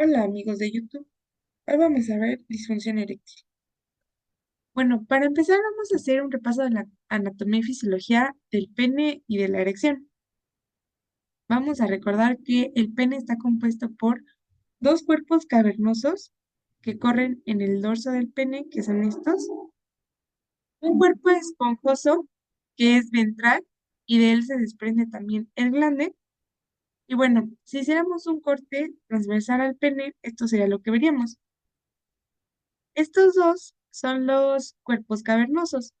Hola amigos de YouTube, hoy vamos a ver disfunción eréctil. Bueno, para empezar vamos a hacer un repaso de la anatomía y fisiología del pene y de la erección. Vamos a recordar que el pene está compuesto por dos cuerpos cavernosos que corren en el dorso del pene, que son estos, un cuerpo esponjoso que es ventral y de él se desprende también el glande. Y bueno, si hiciéramos un corte transversal al pene, esto sería lo que veríamos. Estos dos son los cuerpos cavernosos.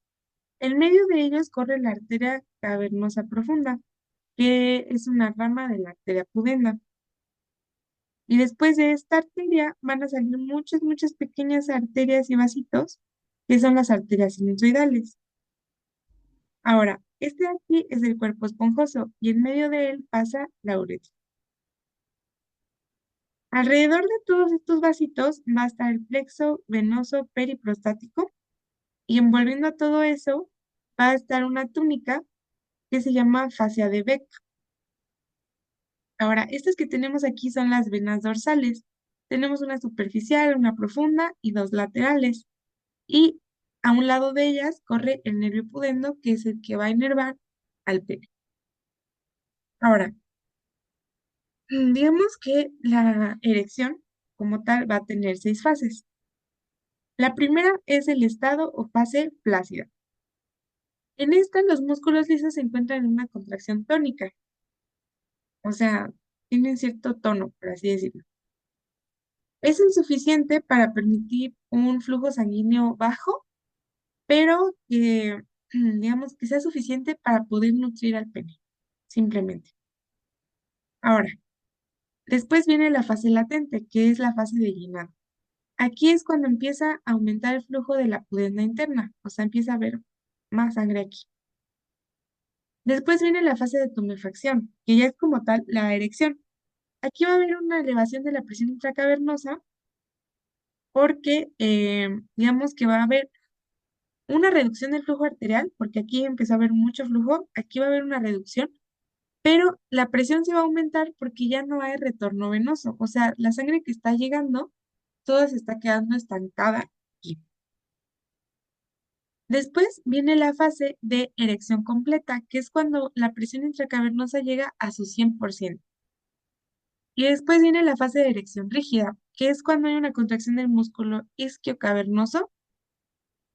En medio de ellos corre la arteria cavernosa profunda, que es una rama de la arteria pudenda. Y después de esta arteria van a salir muchas pequeñas arterias y vasitos, que son las arterias sinusoidales. Ahora, este de aquí es el cuerpo esponjoso y en medio de él pasa la uretra. Alrededor de todos estos vasitos va a estar el plexo venoso periprostático y envolviendo a todo eso va a estar una túnica que se llama fascia de Beck. Ahora, estas que tenemos aquí son las venas dorsales. Tenemos una superficial, una profunda y dos laterales. Y a un lado de ellas corre el nervio pudendo, que es el que va a inervar al pene. Ahora, digamos que la erección como tal va a tener seis fases. La primera es el estado o fase flácida. En esta, los músculos lisos se encuentran en una contracción tónica, o sea, tienen cierto tono, por así decirlo. Es insuficiente para permitir un flujo sanguíneo bajo, pero que, digamos, que sea suficiente para poder nutrir al pene, simplemente. Ahora, después viene la fase latente, que es la fase de llenado. Aquí es cuando empieza a aumentar el flujo de la pudenda interna, o sea, empieza a haber más sangre aquí. Después viene la fase de tumefacción, que ya es como tal la erección. Aquí va a haber una elevación de la presión intracavernosa porque, digamos que va a haber una reducción del flujo arterial, porque aquí empezó a haber mucho flujo, aquí va a haber una reducción, pero la presión se va a aumentar porque ya no hay retorno venoso, o sea, la sangre que está llegando, toda se está quedando estancada aquí. Después viene la fase de erección completa, que es cuando la presión intracavernosa llega a su 100%. Y después viene la fase de erección rígida, que es cuando hay una contracción del músculo isquiocavernoso,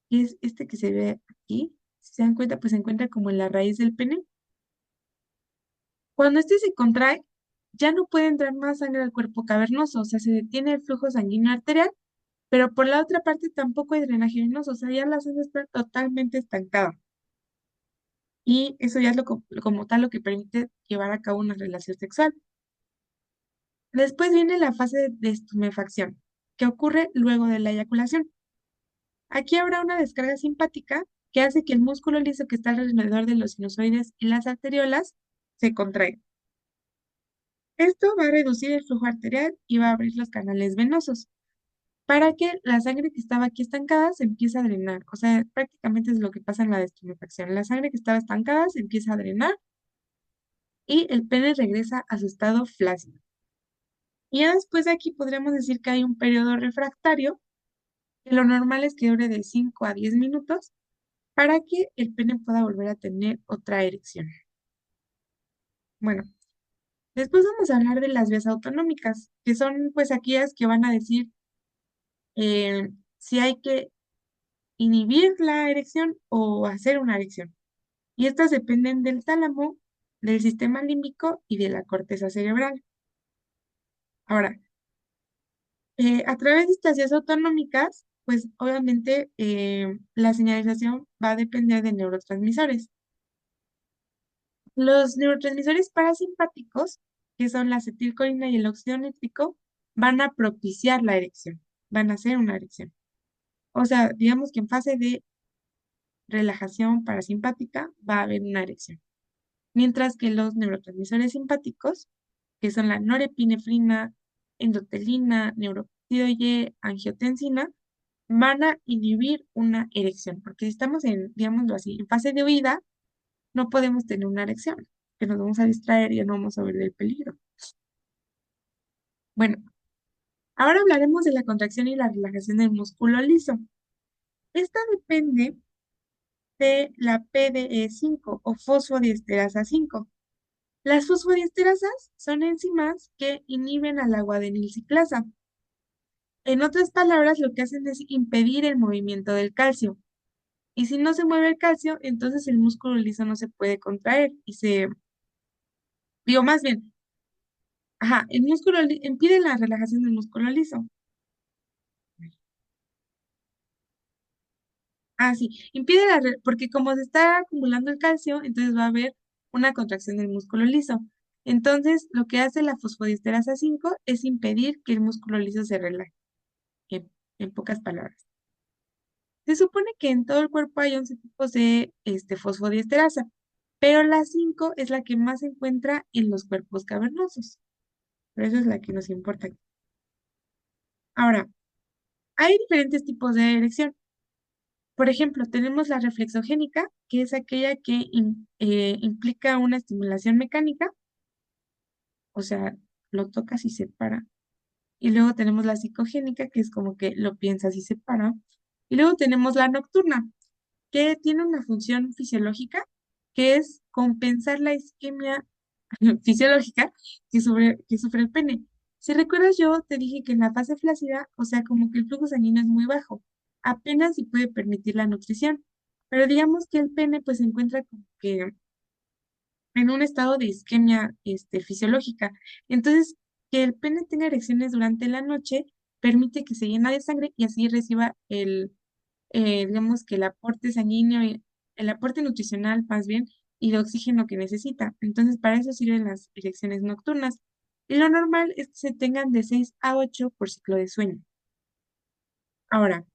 que es este que se ve aquí. Si se dan cuenta, pues se encuentra como en la raíz del pene. Cuando este se contrae, ya no puede entrar más sangre al cuerpo cavernoso, o sea, se detiene el flujo sanguíneo arterial, pero por la otra parte tampoco hay drenaje venoso, o sea, ya la sangre está totalmente estancada. Y eso ya es como tal lo que permite llevar a cabo una relación sexual. Después viene la fase de estumefacción, que ocurre luego de la eyaculación. Aquí habrá una descarga simpática que hace que el músculo liso que está alrededor de los sinusoides y las arteriolas se contraiga. Esto va a reducir el flujo arterial y va a abrir los canales venosos para que la sangre que estaba aquí estancada se empiece a drenar. O sea, prácticamente es lo que pasa en la destumefacción. La sangre que estaba estancada se empieza a drenar y el pene regresa a su estado flácido. Y ya después de aquí podríamos decir que hay un periodo refractario, que lo normal es que dure de 5 a 10 minutos para que el pene pueda volver a tener otra erección. Bueno, después vamos a hablar de las vías autonómicas, que son pues aquellas que van a decir si hay que inhibir la erección o hacer una erección. Y estas dependen del tálamo, del sistema límbico y de la corteza cerebral. Ahora, a través de estas vías autonómicas, pues obviamente la señalización va a depender de neurotransmisores. Los neurotransmisores parasimpáticos, que son la acetilcolina y el óxido nítrico, van a propiciar la erección, van a hacer una erección. O sea, digamos que en fase de relajación parasimpática va a haber una erección. Mientras que los neurotransmisores simpáticos, que son la norepinefrina, endotelina, neuropéptido Y, angiotensina, van a inhibir una erección, porque si estamos en, digámoslo así, en fase de huida, no podemos tener una erección, que nos vamos a distraer y ya no vamos a ver el peligro. Bueno, Ahora hablaremos de la contracción y la relajación del músculo liso. Esta depende de la PDE5 o fosfodiesterasa 5. Las fosfodiesterasas son enzimas que inhiben a la guadenilciclasa. En otras palabras, lo que hacen es impedir el movimiento del calcio. Y si no se mueve el calcio, entonces el músculo liso no se puede contraer digo más bien, ajá, impide la relajación del músculo liso. Ah, sí, porque como se está acumulando el calcio, entonces va a haber una contracción del músculo liso. Entonces, lo que hace la fosfodiesterasa 5 es impedir que el músculo liso se relaje, en pocas palabras. Se supone que en todo el cuerpo hay 11 tipos de fosfodiesterasa, pero la 5 es la que más se encuentra en los cuerpos cavernosos. Por eso es la que nos importa. Ahora, hay diferentes tipos de erección. Por ejemplo, tenemos la reflexogénica, que es aquella que implica una estimulación mecánica, o sea, lo tocas y se para. Y luego tenemos la psicogénica, que es como que lo piensas y se para. Y luego tenemos la nocturna, que tiene una función fisiológica, que es compensar la isquemia fisiológica que sufre el pene. Si recuerdas, yo te dije que en la fase flácida, o sea, como que el flujo sanguíneo es muy bajo, apenas si puede permitir la nutrición, pero digamos que el pene pues se encuentra como que en un estado de isquemia fisiológica. Entonces, que el pene tenga erecciones durante la noche permite que se llena de sangre y así reciba digamos que el aporte sanguíneo, el aporte nutricional más bien, y de oxígeno que necesita. Entonces, para eso sirven las erecciones nocturnas. Y lo normal es que se tengan de 6 a 8 por ciclo de sueño. Ahora,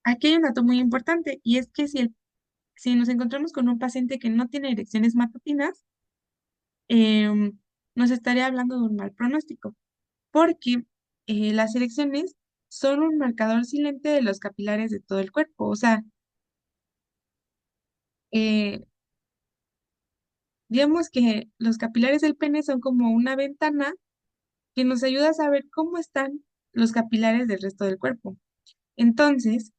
aquí hay un dato muy importante y es que si nos encontramos con un paciente que no tiene erecciones matutinas, em, nos estaría hablando de un mal pronóstico, porque las erecciones son un marcador silente de los capilares de todo el cuerpo. O sea, eh, digamos que los capilares del pene son como una ventana que nos ayuda a saber cómo están los capilares del resto del cuerpo. Entonces,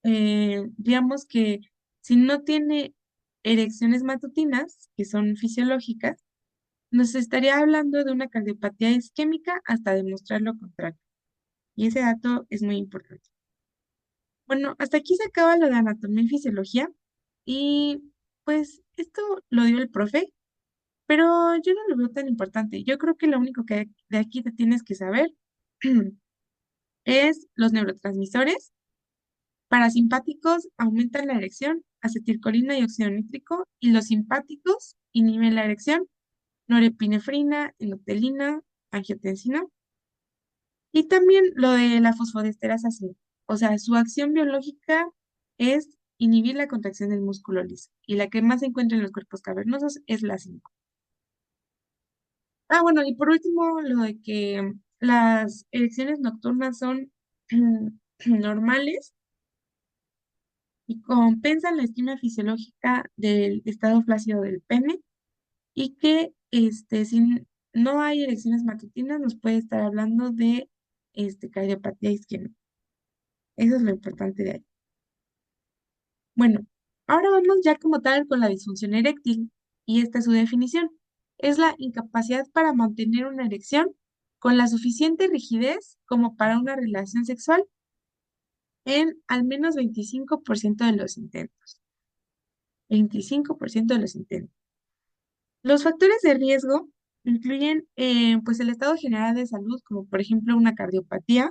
digamos que si no tiene erecciones matutinas, que son fisiológicas, nos estaría hablando de una cardiopatía isquémica hasta demostrar lo contrario. Y ese dato es muy importante. Bueno, hasta aquí se acaba lo de anatomía y fisiología. Y pues esto lo dio el profe. Pero yo no lo veo tan importante. Yo creo que lo único que de aquí te tienes que saber es los neurotransmisores. Parasimpáticos aumentan la erección, acetilcolina y óxido nítrico, y los simpáticos inhiben la erección, norepinefrina, enotelina, angiotensina, y también lo de la fosfodiesterasa 5. O sea, su acción biológica es inhibir la contracción del músculo liso, y la que más se encuentra en los cuerpos cavernosos es la 5. Ah, bueno, y por último, lo de que las erecciones nocturnas son normales y compensan la esquema fisiológica del estado flácido del pene y que si no hay erecciones matutinas nos puede estar hablando de cardiopatía isquémica. Eso es lo importante de ahí. Bueno, ahora vamos ya como tal con la disfunción eréctil y esta es su definición. Es la incapacidad para mantener una erección con la suficiente rigidez como para una relación sexual en al menos 25% de los intentos. 25% de los intentos. Los factores de riesgo incluyen pues el estado general de salud, como por ejemplo una cardiopatía,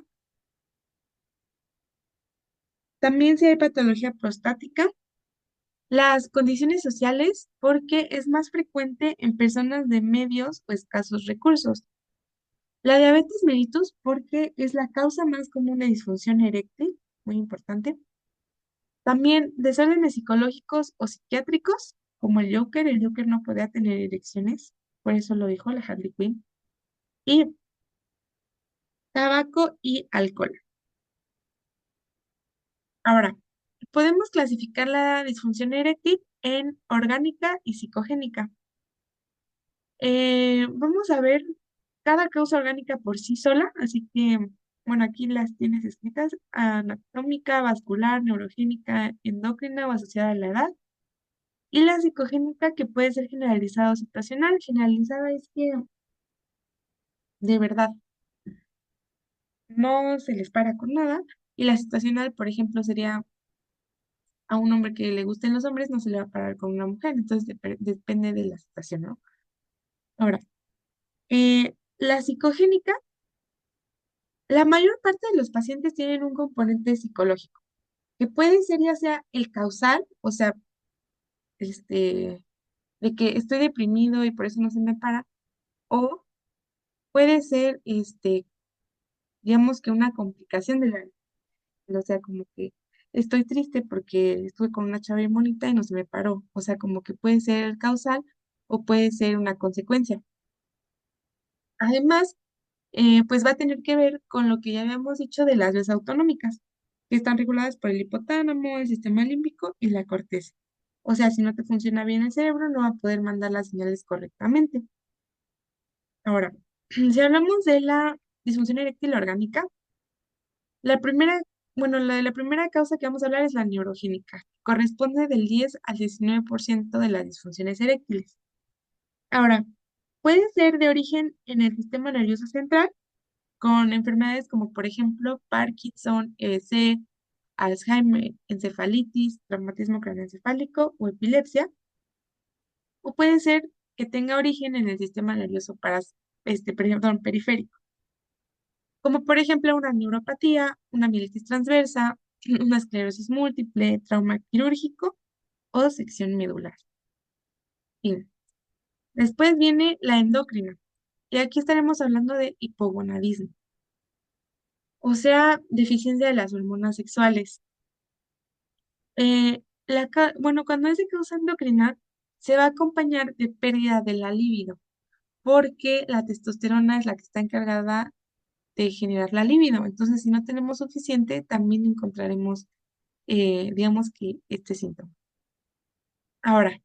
también si hay patología prostática, las condiciones sociales, porque es más frecuente en personas de medios o escasos recursos. La diabetes mellitus, porque es la causa más común de disfunción eréctil, muy importante. También desórdenes psicológicos o psiquiátricos, como el Joker no podía tener erecciones, por eso lo dijo la Harley Quinn. Y tabaco y alcohol. Ahora, podemos clasificar la disfunción eréctil en orgánica y psicogénica. Vamos a ver. cada causa orgánica por sí sola, así que, bueno, aquí las tienes escritas: anatómica, vascular, neurogénica, endocrina o asociada a la edad. Y la psicogénica, que puede ser generalizada o situacional. Generalizada es que de verdad no se les para con nada. Y la situacional, por ejemplo, sería a un hombre que le gusten los hombres, no se le va a parar con una mujer. Entonces depende de la situación, ¿no? Ahora, la psicogénica, la mayor parte de los pacientes tienen un componente psicológico, que puede ser ya sea el causal, o sea, este, de que estoy deprimido y por eso no se me para, o puede ser, digamos que una complicación de o sea, como que estoy triste porque estuve con una chava bien bonita y no se me paró, o sea, como que puede ser el causal o puede ser una consecuencia. Además, pues va a tener que ver con lo que ya habíamos dicho de las vías autonómicas, que están reguladas por el hipotálamo, el sistema límbico y la corteza. O sea, si no te funciona bien el cerebro, no va a poder mandar las señales correctamente. Ahora, si hablamos de la disfunción eréctil orgánica, la primera, bueno, la primera causa que vamos a hablar es la neurogénica. Corresponde del 10 al 19% de las disfunciones eréctiles. Ahora, puede ser de origen en el sistema nervioso central, con enfermedades como por ejemplo Parkinson, EBC, Alzheimer, encefalitis, traumatismo craneoencefálico o epilepsia, o puede ser que tenga origen en el sistema nervioso perdón, periférico, como por ejemplo una neuropatía, una mielitis transversa, una esclerosis múltiple, trauma quirúrgico o sección medular. Bien. Después viene la endocrina, y aquí estaremos hablando de hipogonadismo, o sea, deficiencia de las hormonas sexuales. Bueno, cuando es de causa endocrina, se va a acompañar de pérdida de la libido, porque la testosterona es la que está encargada de generar la libido. Entonces, si no tenemos suficiente, también encontraremos, digamos que este síntoma. Ahora,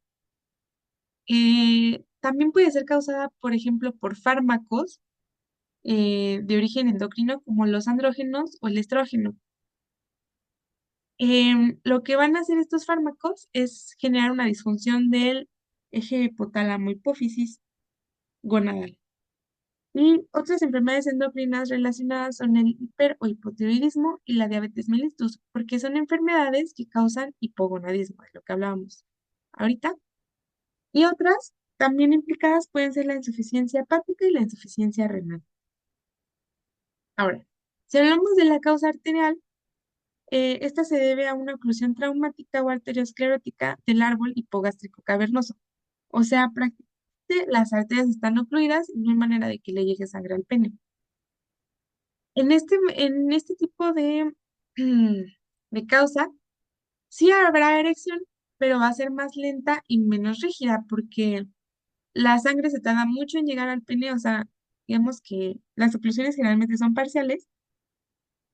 también puede ser causada, por ejemplo, por fármacos de origen endocrino, como los andrógenos o el estrógeno. Lo que van a hacer estos fármacos es generar una disfunción del eje hipotálamo-hipófisis gonadal. Y otras enfermedades endocrinas relacionadas son el hiper o hipotiroidismo y la diabetes mellitus, porque son enfermedades que causan hipogonadismo, de lo que hablábamos ahorita. Y otras también implicadas pueden ser la insuficiencia hepática y la insuficiencia renal. Ahora, si hablamos de la causa arterial, esta se debe a una oclusión traumática o arteriosclerótica del árbol hipogástrico cavernoso. O sea, prácticamente las arterias están ocluidas y no hay manera de que le llegue sangre al pene. En este tipo de causa, sí habrá erección, pero va a ser más lenta y menos rígida porque la sangre se tarda mucho en llegar al pene, o sea, digamos que las oclusiones generalmente son parciales,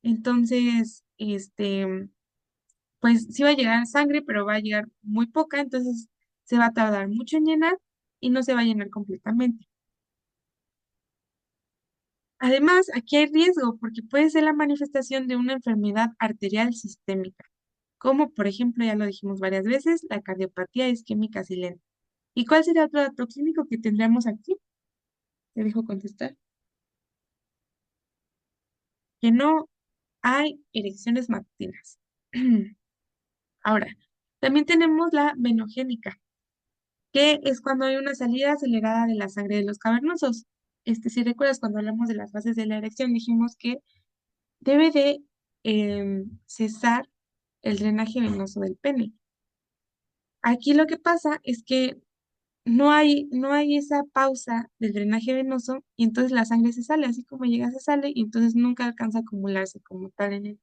entonces, pues sí va a llegar sangre, pero va a llegar muy poca, entonces se va a tardar mucho en llenar y no se va a llenar completamente. Además, aquí hay riesgo porque puede ser la manifestación de una enfermedad arterial sistémica, como por ejemplo, ya lo dijimos varias veces, la cardiopatía isquémica silente. ¿Y cuál sería otro dato clínico que tendríamos aquí? Te dejo contestar. Que no hay erecciones matutinas. Ahora, también tenemos la venogénica, que es cuando hay una salida acelerada de la sangre de los cavernosos. Si recuerdas, cuando hablamos de las fases de la erección, dijimos que debe de cesar el drenaje venoso del pene. Aquí lo que pasa es que no hay esa pausa del drenaje venoso y entonces la sangre se sale, así como llega, se sale y entonces nunca alcanza a acumularse como tal en él.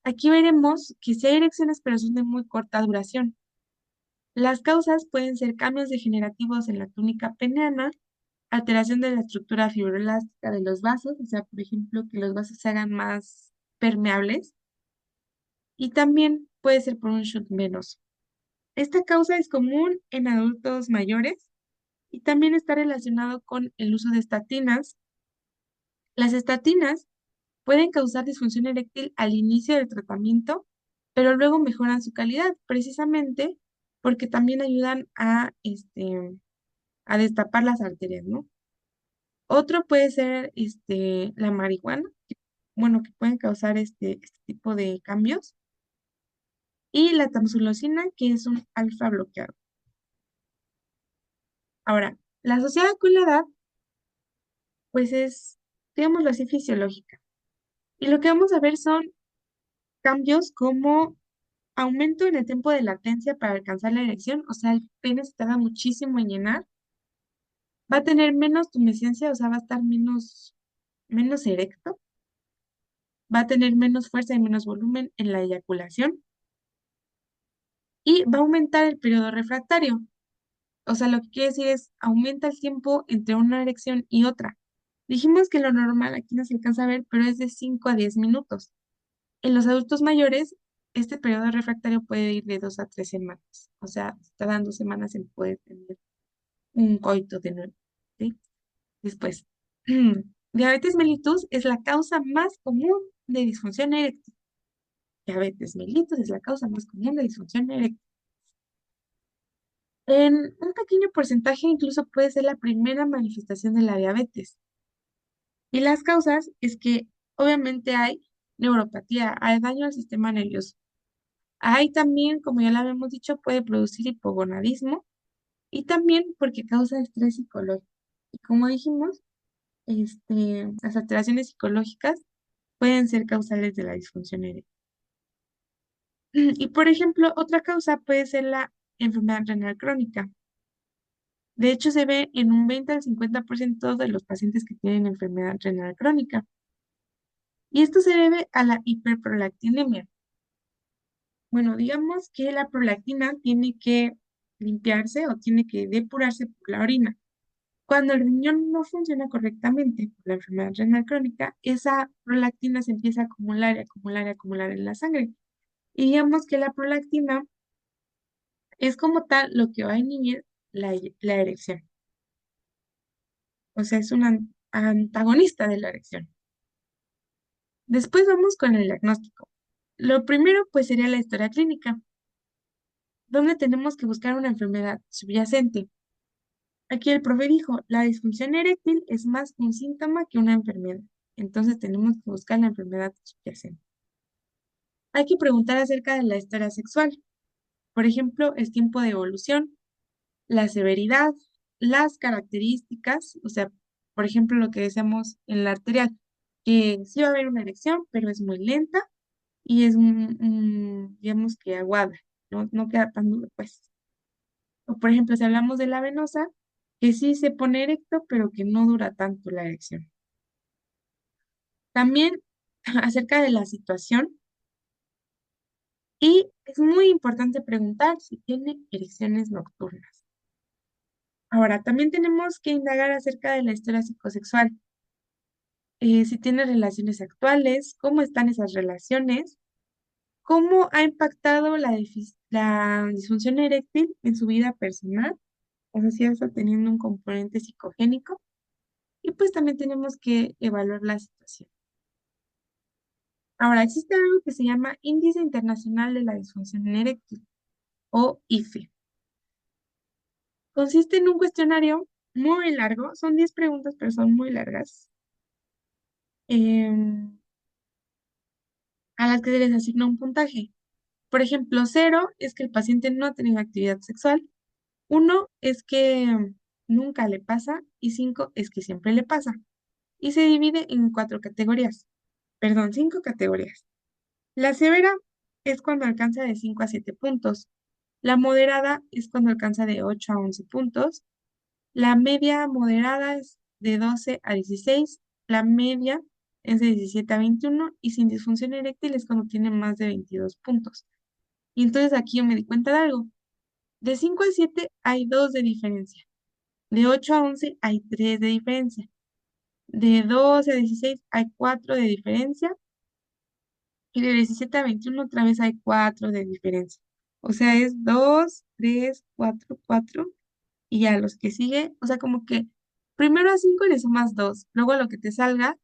Aquí veremos que sí hay erecciones, pero son de muy corta duración. Las causas pueden ser cambios degenerativos en la túnica peneana, alteración de la estructura fibroelástica de los vasos, o sea, por ejemplo, que los vasos se hagan más permeables, y también puede ser por un shock venoso. Esta causa es común en adultos mayores y también está relacionado con el uso de estatinas. Las estatinas pueden causar disfunción eréctil al inicio del tratamiento, pero luego mejoran su calidad, precisamente porque también ayudan a destapar las arterias, ¿no? Otro puede ser la marihuana, bueno, que pueden causar este tipo de cambios, y la tamsulosina, que es un alfa bloqueador. Ahora, la asociada con la edad, pues es, digámoslo así, fisiológica. Y lo que vamos a ver son cambios como aumento en el tiempo de latencia para alcanzar la erección, o sea, el pene se tarda muchísimo en llenar, va a tener menos tumescencia, o sea, va a estar menos erecto, va a tener menos fuerza y menos volumen en la eyaculación y va a aumentar el periodo refractario. O sea, lo que quiere decir es aumenta el tiempo entre una erección y otra. Dijimos que lo normal aquí no se alcanza a ver, pero es de 5 a 10 minutos. En los adultos mayores, este periodo refractario puede ir de 2 a 3 semanas. O sea, tardan 2 semanas en poder tener un coito de nuevo. ¿Sí? Después, diabetes mellitus es la causa más común de disfunción eréctil. Diabetes mellitus es la causa más común de disfunción eréctil. En un pequeño porcentaje incluso puede ser la primera manifestación de la diabetes. Y las causas es que obviamente hay neuropatía, hay daño al sistema nervioso. Hay también, como ya lo habíamos dicho, puede producir hipogonadismo y también porque causa estrés psicológico. Y como dijimos, las alteraciones psicológicas pueden ser causales de la disfunción eréctil. Y por ejemplo, otra causa puede ser la enfermedad renal crónica. De hecho, se ve en un 20 al 50% de los pacientes que tienen enfermedad renal crónica. Y esto se debe a la hiperprolactinemia. Bueno, digamos que la prolactina tiene que limpiarse o tiene que depurarse por la orina. Cuando el riñón no funciona correctamente por la enfermedad renal crónica, esa prolactina se empieza a acumular y acumular y acumular en la sangre. Y digamos que la prolactina es como tal lo que va a inhibir la erección. O sea, es un antagonista de la erección. Después vamos con el diagnóstico. Lo primero, pues, sería la historia clínica, donde tenemos que buscar una enfermedad subyacente. Aquí el profe dijo, la disfunción eréctil es más un síntoma que una enfermedad. Entonces tenemos que buscar la enfermedad subyacente. Hay que preguntar acerca de la historia sexual. Por ejemplo, el tiempo de evolución, la severidad, las características, o sea, por ejemplo, lo que decíamos en la arterial, que sí va a haber una erección, pero es muy lenta y es, digamos que aguada, no queda tan duro, pues. O por ejemplo, si hablamos de la venosa, que sí se pone erecto, pero que no dura tanto la erección. También acerca de la situación, y es muy importante preguntar si tiene erecciones nocturnas. Ahora, también tenemos que indagar acerca de la historia psicosexual, si tiene relaciones actuales, cómo están esas relaciones, cómo ha impactado la disfunción eréctil en su vida personal, o sea, si está teniendo un componente psicogénico, y pues también tenemos que evaluar la situación. Ahora, existe algo que se llama Índice Internacional de la Disfunción Eréctil, o IFE. Consiste en un cuestionario muy largo, son 10 preguntas, pero son muy largas, em, a las que se les asigna un puntaje. Por ejemplo, 0 es que el paciente no ha tenido actividad sexual, 1 es que nunca le pasa y 5 es que siempre le pasa. Y se divide en 4 categorías, perdón, 5 categorías. La severa es cuando alcanza de 5 a 7 puntos. La moderada es cuando alcanza de 8 a 11 puntos. La media moderada es de 12 a 16. La media es de 17 a 21 y sin disfunción eréctil es cuando tiene más de 22 puntos. Y entonces aquí yo me di cuenta de algo. De 5 a 7 hay 2 de diferencia. De 8 a 11 hay 3 de diferencia. De 12 a 16 hay 4 de diferencia. Y de 17 a 21 otra vez hay 4 de diferencia. O sea, es 2, 3, 4, 4. y ya los que sigue, o sea, como que primero a 5 le sumas 2, luego a lo que te salga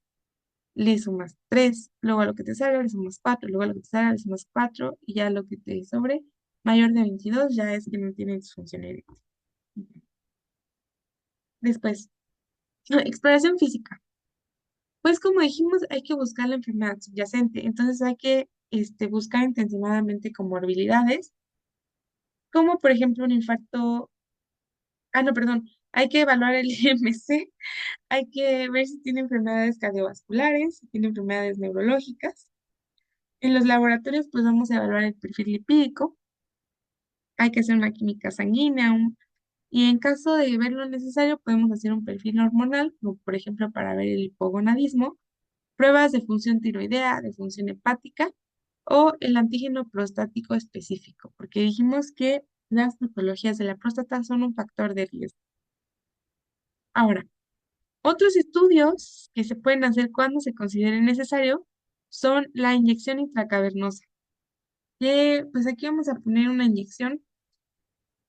le sumas 3, luego a lo que te salga le sumas 4, luego a lo que te salga le sumas 4 y ya lo que te sobre mayor de 22 ya es que no tiene disfunción eréctil. Después, exploración física. Pues como dijimos, hay que buscar la enfermedad subyacente, entonces hay que buscar intencionadamente comorbilidades, como por ejemplo un infarto, no, perdón, hay que evaluar el IMC, hay que ver si tiene enfermedades cardiovasculares, si tiene enfermedades neurológicas. En los laboratorios, pues vamos a evaluar el perfil lipídico, hay que hacer una química sanguínea, y en caso de ver lo necesario, podemos hacer un perfil hormonal, como por ejemplo para ver el hipogonadismo, pruebas de función tiroidea, de función hepática o el antígeno prostático específico, porque dijimos que las patologías de la próstata son un factor de riesgo. Ahora, otros estudios que se pueden hacer cuando se considere necesario son la inyección intracavernosa, que pues aquí vamos a poner una inyección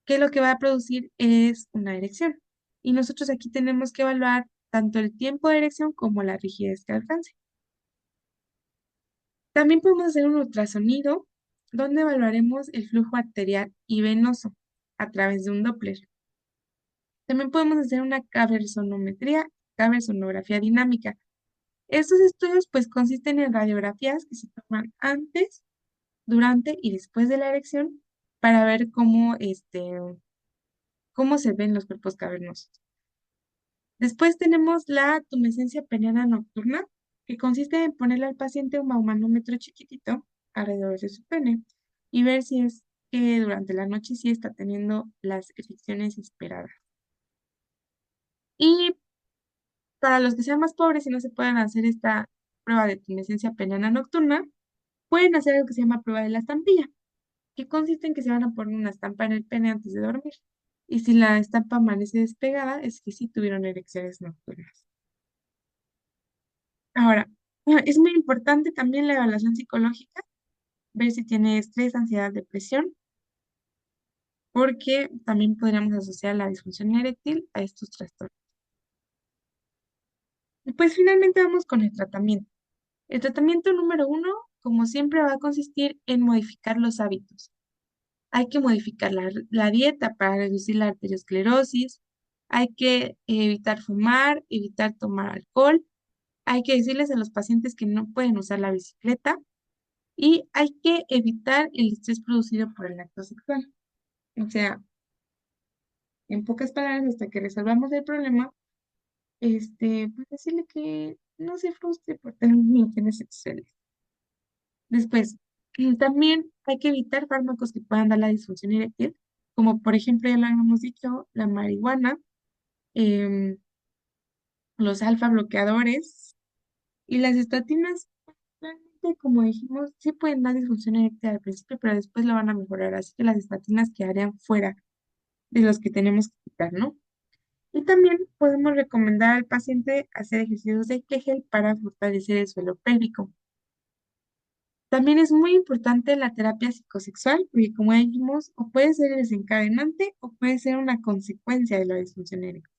que lo que va a producir es una erección. Y nosotros aquí tenemos que evaluar tanto el tiempo de erección como la rigidez que alcance. También podemos hacer un ultrasonido donde evaluaremos el flujo arterial y venoso a través de un Doppler. También podemos hacer una cabezonometría, caberzonografía dinámica. Estos estudios pues consisten en radiografías que se toman antes, durante y después de la erección para ver cómo se ven los cuerpos cavernosos. Después tenemos la tumescencia peniana nocturna, que consiste en ponerle al paciente un manómetro chiquitito alrededor de su pene y ver si es que durante la noche sí está teniendo las erecciones esperadas. Y para los que sean más pobres y no se puedan hacer esta prueba de tumescencia peniana nocturna, pueden hacer algo que se llama prueba de la estampilla, que consiste en que se van a poner una estampa en el pene antes de dormir. Y si la estampa amanece despegada, es que sí tuvieron erecciones nocturnas. Ahora, es muy importante también la evaluación psicológica, ver si tiene estrés, ansiedad, depresión, porque también podríamos asociar la disfunción eréctil a estos trastornos. Y pues finalmente vamos con el tratamiento. El tratamiento número uno, como siempre, va a consistir en modificar los hábitos. Hay que modificar la dieta para reducir la arteriosclerosis, hay que evitar fumar, evitar tomar alcohol, hay que decirles a los pacientes que no pueden usar la bicicleta, y hay que evitar el estrés producido por el acto sexual. O sea, en pocas palabras, hasta que resolvamos el problema, pues decirle que no se frustre por tener relaciones sexuales. Después, también hay que evitar fármacos que puedan dar la disfunción eréctil, como por ejemplo, ya lo habíamos dicho, la marihuana, em, los alfa bloqueadores y las estatinas. Realmente, como dijimos, sí pueden dar disfunción eréctil al principio, pero después lo van a mejorar. Así que las estatinas quedarían fuera de los que tenemos que quitar, ¿no? Y también podemos recomendar al paciente hacer ejercicios de Kegel para fortalecer el suelo pélvico. También es muy importante la terapia psicosexual, porque como ya dijimos, o puede ser el desencadenante o puede ser una consecuencia de la disfunción eréctil.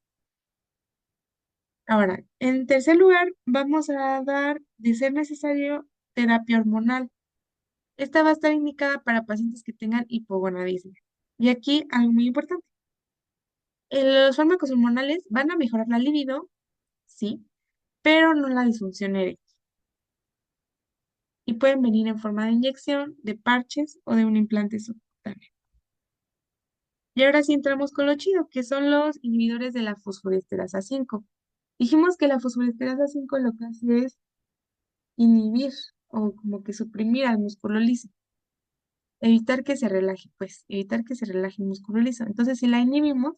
Ahora, en tercer lugar, vamos a dar, de ser necesario, terapia hormonal. Esta va a estar indicada para pacientes que tengan hipogonadismo. Y aquí algo muy importante. Los fármacos hormonales van a mejorar la libido, sí, pero no la disfunción eréctil. Y pueden venir en forma de inyección, de parches o de un implante subcutáneo. Y ahora sí entramos con lo chido, que son los inhibidores de la fosfodiesterasa 5. Dijimos que la fosfodiesterasa 5 lo que hace es inhibir o como que suprimir al músculo liso, evitar que se relaje, pues, evitar que se relaje el músculo liso. Entonces, si la inhibimos,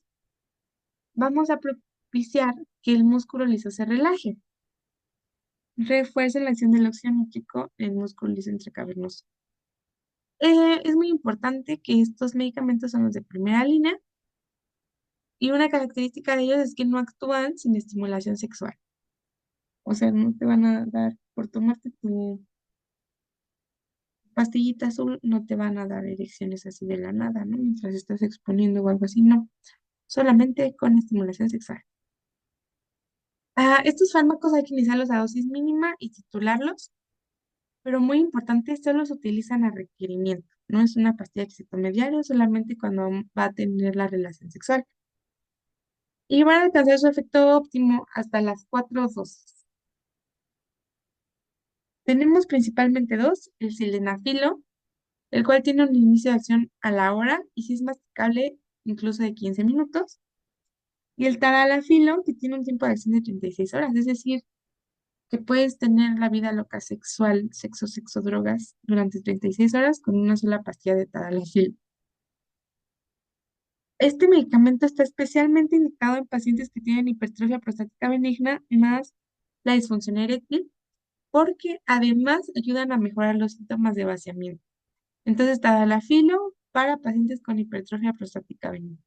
vamos a propiciar que el músculo liso se relaje, refuerce la acción del óxido nítrico en el músculo liso intracavernoso. Es muy importante que estos medicamentos son los de primera línea y una característica de ellos es que no actúan sin estimulación sexual. O sea, no te van a dar, por tomarte tu pastillita azul, no te van a dar erecciones así de la nada, ¿no? Mientras estás exponiendo o algo así, no. solamente con estimulación sexual. Estos fármacos hay que iniciarlos a dosis mínima y titularlos, pero muy importante, solo se utilizan a requerimiento. No es una pastilla que se tome diario, solamente cuando va a tener la relación sexual. Y van a alcanzar su efecto óptimo hasta las 4 dosis. Tenemos principalmente dos, el sildenafilo, el cual tiene un inicio de acción a la hora y si es masticable incluso de 15 minutos, y el tadalafilo, que tiene un tiempo de acción de 36 horas, es decir, que puedes tener la vida loca sexual, sexo, sexo, drogas durante 36 horas con una sola pastilla de tadalafilo. Este medicamento está especialmente indicado en pacientes que tienen hipertrofia prostática benigna más la disfunción eréctil, porque además ayudan a mejorar los síntomas de vaciamiento. Entonces, tadalafilo para pacientes con hipertrofia prostática benigna.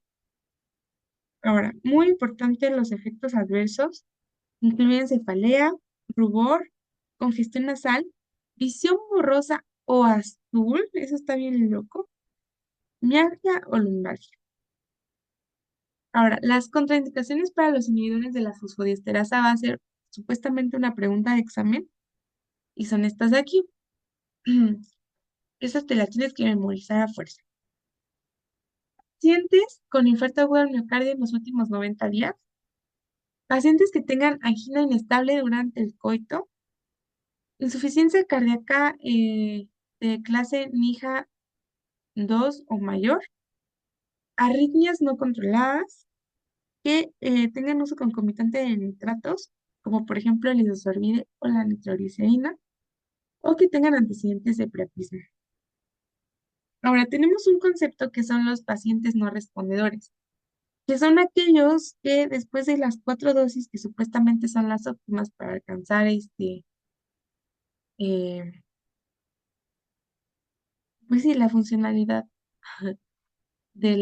Ahora, muy importante los efectos adversos incluyen cefalea, rubor, congestión nasal, visión borrosa o azul, eso está bien loco, mialgia o lumbalgia. Ahora, las contraindicaciones para los inhibidores de la fosfodiesterasa va a ser supuestamente una pregunta de examen y son estas de aquí. Esas te las tienes que memorizar a fuerza. Pacientes con infarto agudo del miocardio en los últimos 90 días, pacientes que tengan angina inestable durante el coito, insuficiencia cardíaca de clase NIJA 2 o mayor, arritmias no controladas, que tengan uso concomitante de nitratos, como por ejemplo el isosorbide o la nitroglicerina, o que tengan antecedentes de priapismo. Ahora, tenemos un concepto que son los pacientes no respondedores, que son aquellos que después de las 4 dosis, que supuestamente son las óptimas para alcanzar eh, pues sí, la funcionalidad de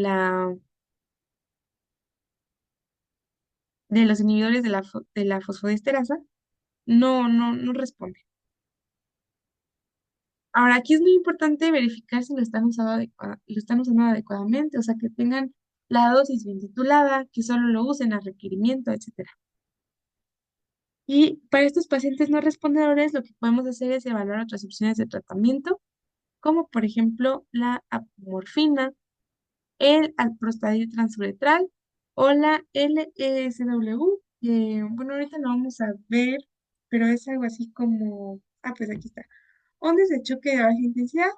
de los inhibidores de de la fosfodiesterasa, no responden. Ahora, aquí es muy importante verificar si lo están usando adecuadamente, o sea, que tengan la dosis bien titulada, que solo lo usen a requerimiento, etcétera. Y para estos pacientes no respondedores, lo que podemos hacer es evaluar otras opciones de tratamiento, como por ejemplo la apomorfina, el alprostadil transuretral o la LESW, que bueno, ahorita lo vamos a ver, pero es algo así como, pues aquí está, ondas de choque de baja intensidad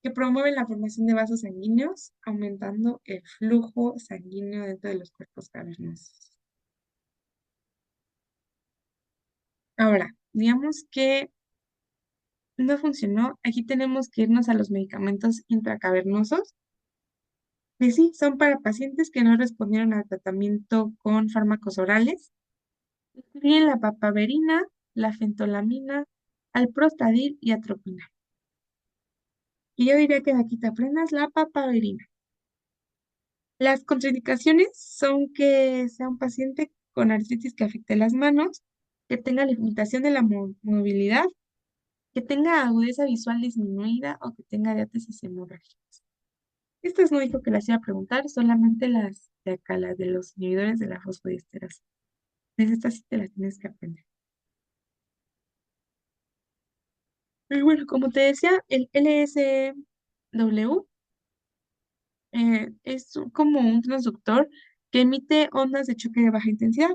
que promueven la formación de vasos sanguíneos, aumentando el flujo sanguíneo dentro de los cuerpos cavernosos. Ahora, digamos que no funcionó. Aquí tenemos que irnos a los medicamentos intracavernosos, que sí, son para pacientes que no respondieron al tratamiento con fármacos orales. Incluyen la papaverina, la fentolamina, alprostadil y atropina. Y yo diría que de aquí te aprendas la papaverina. Las contraindicaciones son que sea un paciente con artritis que afecte las manos, que tenga limitación de la movilidad, que tenga agudeza visual disminuida o que tenga diátesis hemorrágicas. Estas no dijo que las iba a preguntar, solamente las de acá, las de los inhibidores de la fosfodiesterasa. Pues estas sí te las tienes que aprender. Y bueno, como te decía, el LSW es como un transductor que emite ondas de choque de baja intensidad.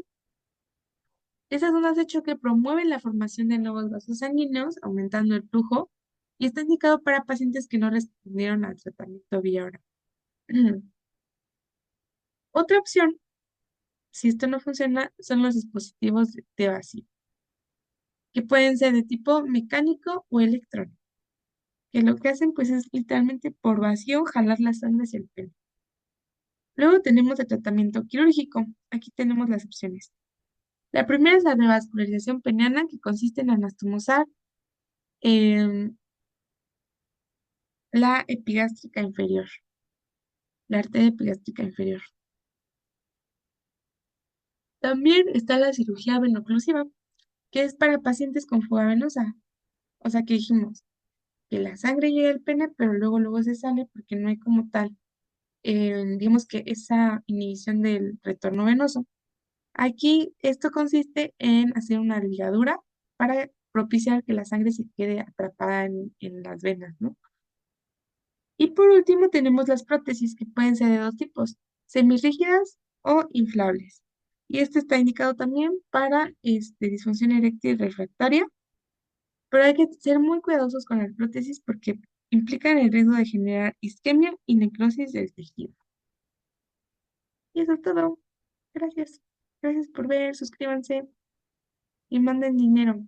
Esas ondas de choque promueven la formación de nuevos vasos sanguíneos, aumentando el flujo, y está indicado para pacientes que no respondieron al tratamiento vía oral. Otra opción, si esto no funciona, son los dispositivos de vacío, que pueden ser de tipo mecánico o electrónico, que lo que hacen pues es literalmente por vacío jalar la sangre hacia el pene. Luego tenemos el tratamiento quirúrgico. Aquí tenemos las opciones. La primera es la revascularización peniana, que consiste en anastomosar em, la epigástrica inferior, la arteria epigástrica inferior. También está la cirugía venoclusiva, que es para pacientes con fuga venosa. O sea que dijimos que la sangre llega al pene, pero luego se sale porque no hay como tal digamos que esa inhibición del retorno venoso. Aquí esto consiste en hacer una ligadura para propiciar que la sangre se quede atrapada en las venas, ¿no? Y por último tenemos las prótesis que pueden ser de dos tipos, semirrígidas o inflables. Y esto está indicado también para disfunción eréctil refractaria, pero hay que ser muy cuidadosos con las prótesis porque implican el riesgo de generar isquemia y necrosis del tejido. Y eso es todo. Gracias. Gracias por ver, suscríbanse y manden dinero.